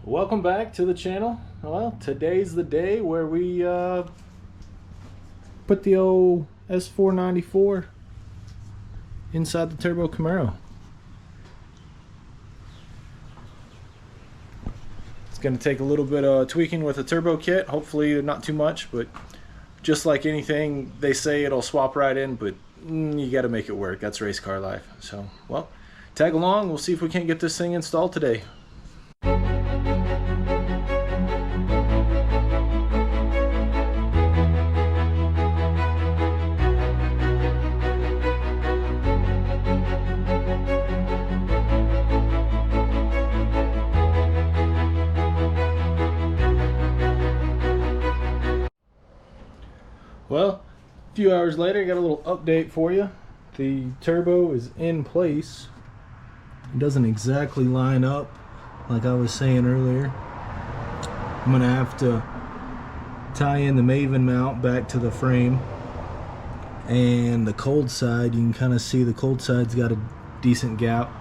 Welcome back to the channel. Well, today's the day where we put the old S494 inside the Turbo Camaro. It's going to take a little bit of tweaking with the turbo kit, hopefully not too much, but just like anything, they say it'll swap right in, but you got to make it work. That's race car life. So, well, tag along. We'll see if we can't get this thing installed today. Well, a few hours later, I got a little update for you. The turbo is in place. It doesn't exactly line up like I was saying earlier. I'm gonna have to tie in the Maven mount back to the frame, and the cold side, you can kind of see the cold side's got a decent gap,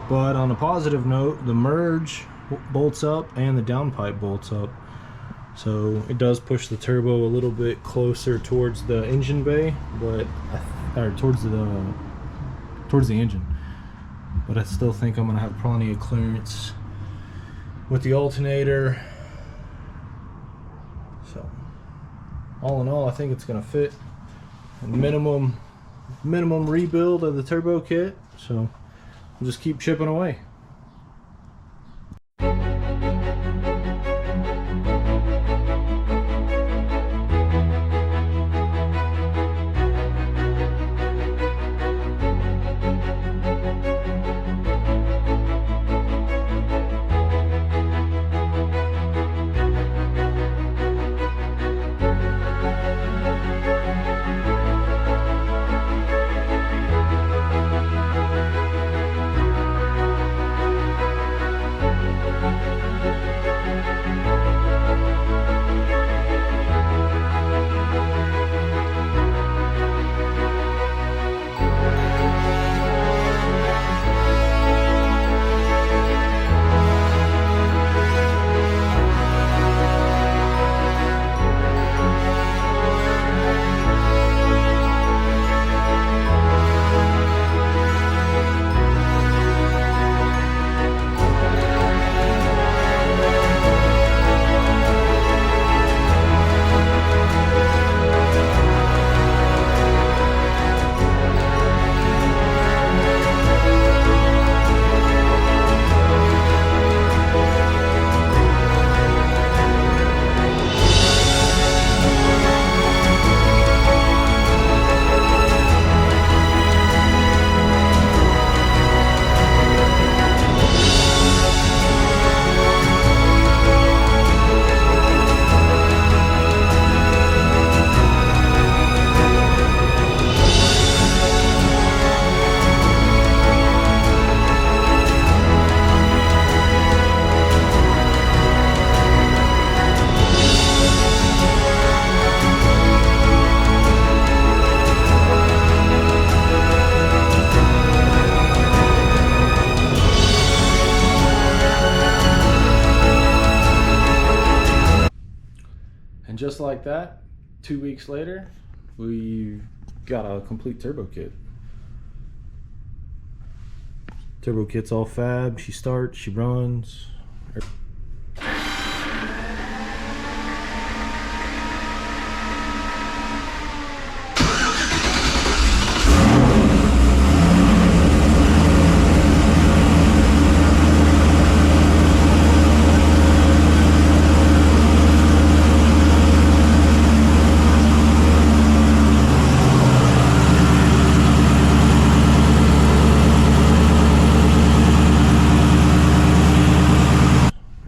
but on a positive note, the merge bolts up and the downpipe bolts up. So it does push the turbo a little bit closer towards the engine bay, but towards the engine. But I still think I'm gonna have plenty of clearance with the alternator. So all in all, I think it's gonna fit. A minimum rebuild of the turbo kit. So we'll just keep chipping away. And just like that, 2 weeks later, we got a complete turbo kit. Turbo kit's all fab. She starts, she runs.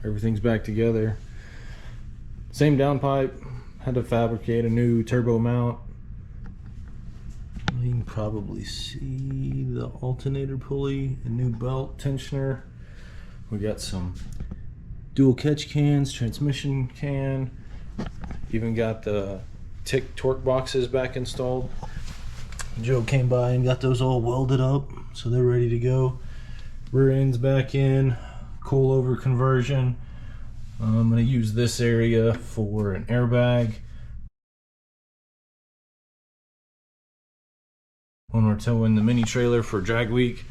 Everything's back together. Same downpipe. Had to fabricate a new turbo mount. You can probably see the alternator pulley, a new belt tensioner. We got some dual catch cans, transmission can. Even got the tick torque boxes back installed. Joe came by and got those all welded up, so they're ready to go. Rear end's back in, coilover conversion. I'm going to use this area for an airbag when we're towing the mini trailer for drag week.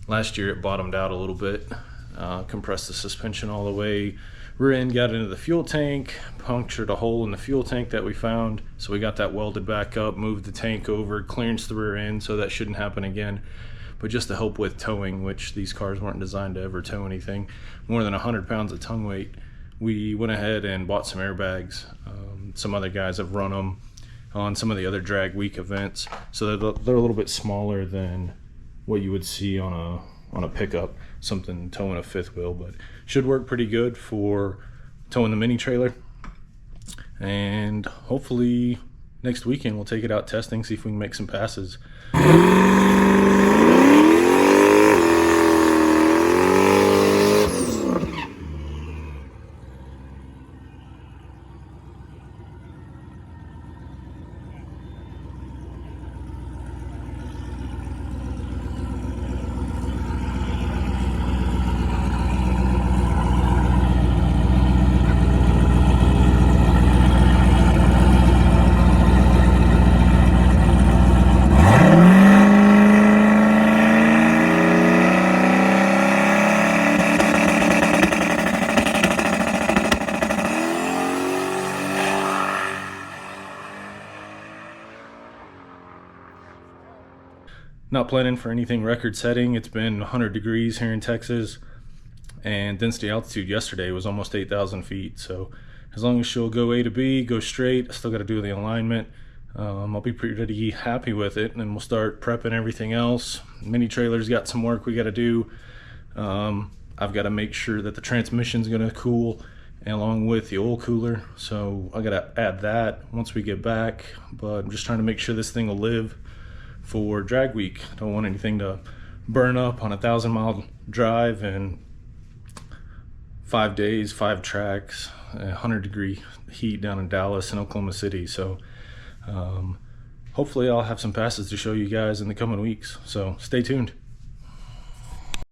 Last year it bottomed out a little bit, compressed the suspension all the way, rear end got into the fuel tank, punctured a hole in the fuel tank that we found, so we got that welded back up, moved the tank over, clearance the rear end, so that shouldn't happen again. But just to help with towing, which these cars weren't designed to ever tow anything more than 100 pounds of tongue weight, we went ahead and bought some airbags. Some other guys have run them on some of the other drag week events, so they're a little bit smaller than what you would see on a pickup, something towing a fifth wheel, but should work pretty good for towing the mini trailer. And hopefully next weekend we'll take it out testing, see if we can make some passes. Not planning for anything record setting. It's been 100 degrees here in Texas, and density altitude yesterday was almost 8,000 feet. So as long as she'll go A to B, go straight, I still got to do the alignment. I'll be pretty happy with it, and then we'll start prepping everything else. Mini trailer's got some work we got to do. I've got to make sure that the transmission's going to cool along with the oil cooler, so I got to add that once we get back. But I'm just trying to make sure this thing will live for drag week. Don't want anything to burn up on a 1,000-mile drive and 5 days, 5 tracks, 100-degree heat down in Dallas and Oklahoma City. So hopefully I'll have some passes to show you guys in the coming weeks, so stay tuned.